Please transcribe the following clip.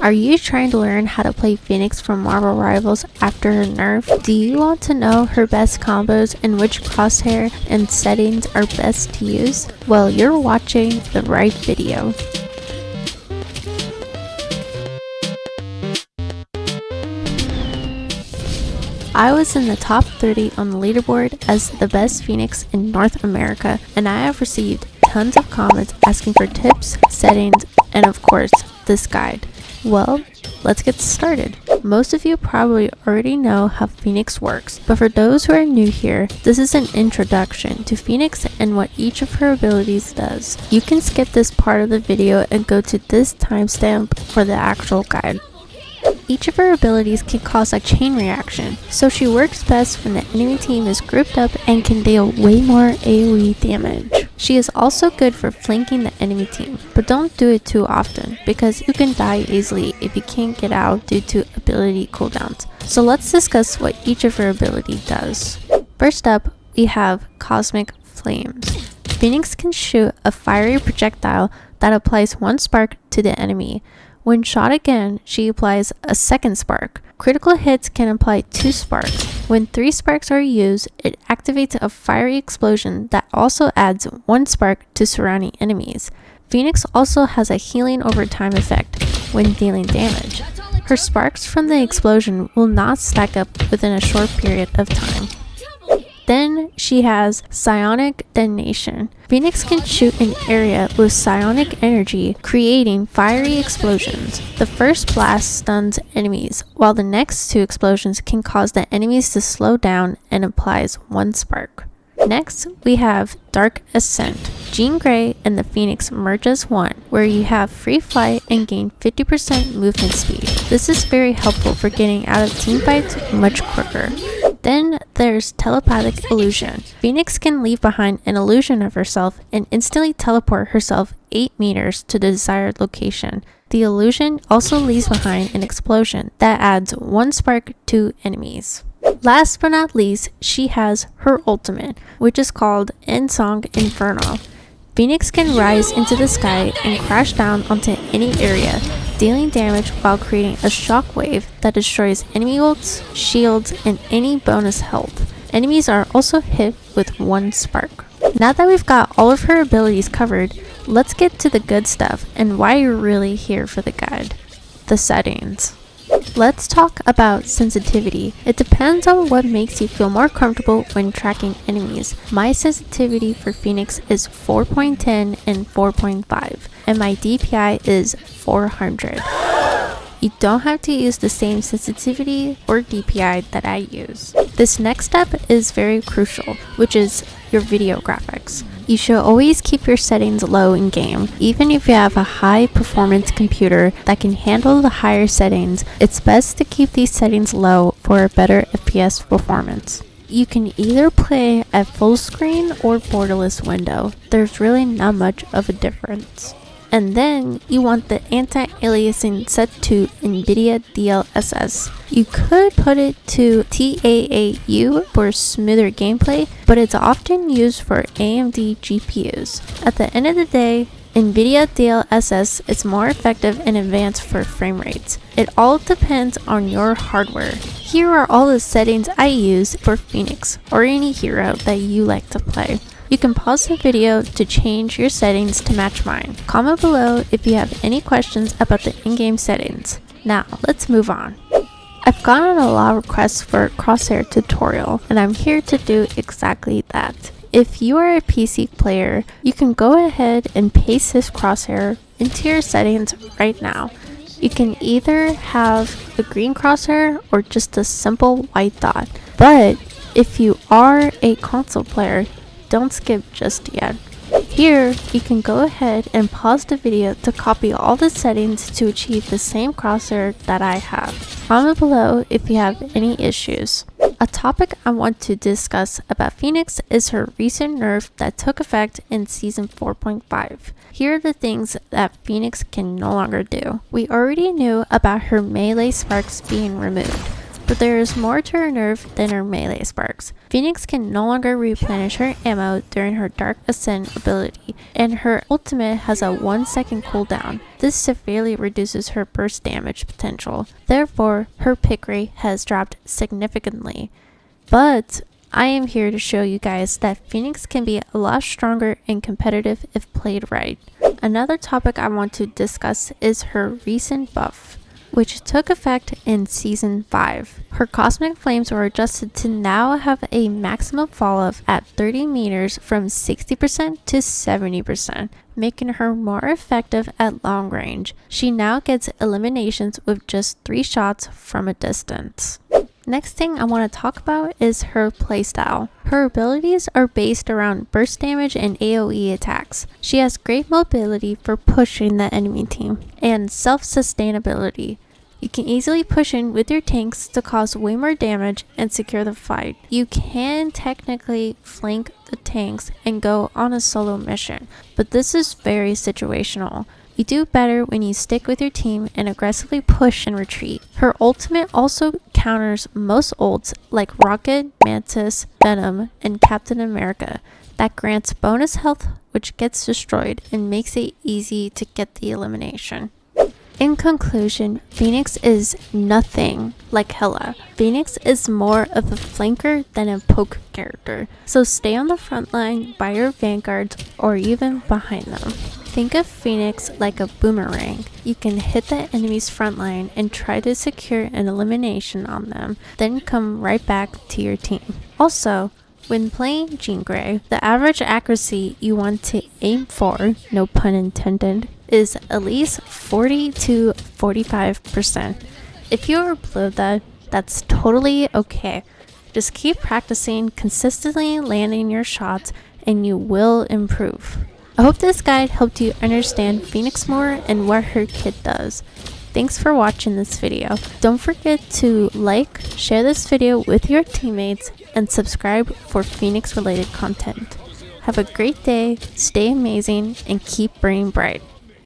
Are you trying to learn how to play Phoenix from Marvel Rivals after her nerf? Do you want to know her best combos and which crosshair and settings are best to use? Well, you're watching the right video. I was in the top 30 on the leaderboard as the best Phoenix in North America, and I have received tons of comments asking for tips, settings, and of course, this guide. Well, let's get started. Most of you probably already know how Phoenix works, but for those who are new here, this is an introduction to Phoenix and what each of her abilities does. You can skip this part of the video and go to this timestamp for the actual guide. Each of her abilities can cause a chain reaction, so she works best when the enemy team is grouped up and can deal way more AoE damage. She is also good for flanking the enemy team, but don't do it too often because you can die easily if you can't get out due to ability cooldowns. So let's discuss what each of her ability does. First up, we have Cosmic Flames. Phoenix can shoot a fiery projectile that applies one spark to the enemy. When shot again, she applies a second spark. Critical hits can apply 2 sparks. When 3 sparks are used, it activates a fiery explosion that also adds 1 spark to surrounding enemies. Phoenix also has a healing over time effect when dealing damage. Her sparks from the explosion will not stack up within a short period of time. Then she has Psionic Detonation. Phoenix can shoot an area with psionic energy, creating fiery explosions. The first blast stuns enemies, while the next 2 explosions can cause the enemies to slow down and applies 1 spark. Next, we have Dark Ascent. Jean Grey and the Phoenix merge as one, where you have free flight and gain 50% movement speed. This is very helpful for getting out of teamfights much quicker. Then there's Telepathic Illusion. Phoenix can leave behind an illusion of herself and instantly teleport herself 8 meters to the desired location. The illusion also leaves behind an explosion that adds 1 spark to enemies. Last but not least, she has her ultimate, which is called Endsong Inferno. Phoenix can rise into the sky and crash down onto any area, dealing damage while creating a shockwave that destroys enemy ults, shields, and any bonus health. Enemies are also hit with 1 spark. Now that we've got all of her abilities covered, let's get to the good stuff and why you're really here for the guide. The settings. Let's talk about sensitivity. It depends on what makes you feel more comfortable when tracking enemies. My sensitivity for Phoenix is 4.10 and 4.5, and my DPI is 400. You don't have to use the same sensitivity or DPI that I use. This next step is very crucial, which is your video graphics. You should always keep your settings low in game. Even if you have a high performance computer that can handle the higher settings, it's best to keep these settings low for a better FPS performance. You can either play at full screen or borderless window. There's really not much of a difference. And then you want the anti-aliasing set to NVIDIA DLSS. You could put it to TAAU for smoother gameplay, but it's often used for AMD GPUs. At the end of the day, NVIDIA DLSS is more effective and advanced for frame rates. It all depends on your hardware. Here are all the settings I use for Phoenix or any hero that you like to play. You can pause the video to change your settings to match mine. Comment below if you have any questions about the in-game settings. Now, let's move on. I've gotten a lot of requests for a crosshair tutorial, and I'm here to do exactly that. If you are a PC player, you can go ahead and paste this crosshair into your settings right now. You can either have a green crosshair or just a simple white dot. But if you are a console player, don't skip just yet. Here, you can go ahead and pause the video to copy all the settings to achieve the same crosshair that I have. Comment below if you have any issues. A topic I want to discuss about Phoenix is her recent nerf that took effect in Season 4.5. Here are the things that Phoenix can no longer do. We already knew about her melee sparks being removed, but there is more to her nerf than her melee sparks. Phoenix can no longer replenish her ammo during her Dark Ascent ability, and her ultimate has a 1-second cooldown. This severely reduces her burst damage potential. Therefore, her pick rate has dropped significantly. But I am here to show you guys that Phoenix can be a lot stronger and competitive if played right. Another topic I want to discuss is her recent buff, which took effect in Season 5. Her Cosmic Flames were adjusted to now have a maximum fall off at 30 meters from 60% to 70%, making her more effective at long range. She now gets eliminations with just 3 shots from a distance. Next thing I want to talk about is her playstyle. Her abilities are based around burst damage and AoE attacks. She has great mobility for pushing the enemy team, and self-sustainability. You can easily push in with your tanks to cause way more damage and secure the fight. You can technically flank the tanks and go on a solo mission, but this is very situational. You do better when you stick with your team and aggressively push and retreat. Her ultimate also counters most ults like Rocket, Mantis, Venom, and Captain America that grants bonus health which gets destroyed and makes it easy to get the elimination. In conclusion, Phoenix is nothing like Hela. Phoenix is more of a flanker than a poke character, so stay on the front line by your vanguards or even behind them. Think of Phoenix like a boomerang. You can hit the enemy's front line and try to secure an elimination on them, then come right back to your team. Also, when playing Jean Grey, the average accuracy you want to aim for, no pun intended, is at least 40 to 45%. If you are below that, that's totally okay. Just keep practicing, consistently landing your shots, and you will improve. I hope this guide helped you understand Phoenix more and what her kit does. Thanks for watching this video. Don't forget to like, share this video with your teammates, and subscribe for Phoenix related content. Have a great day, stay amazing, and keep burning bright.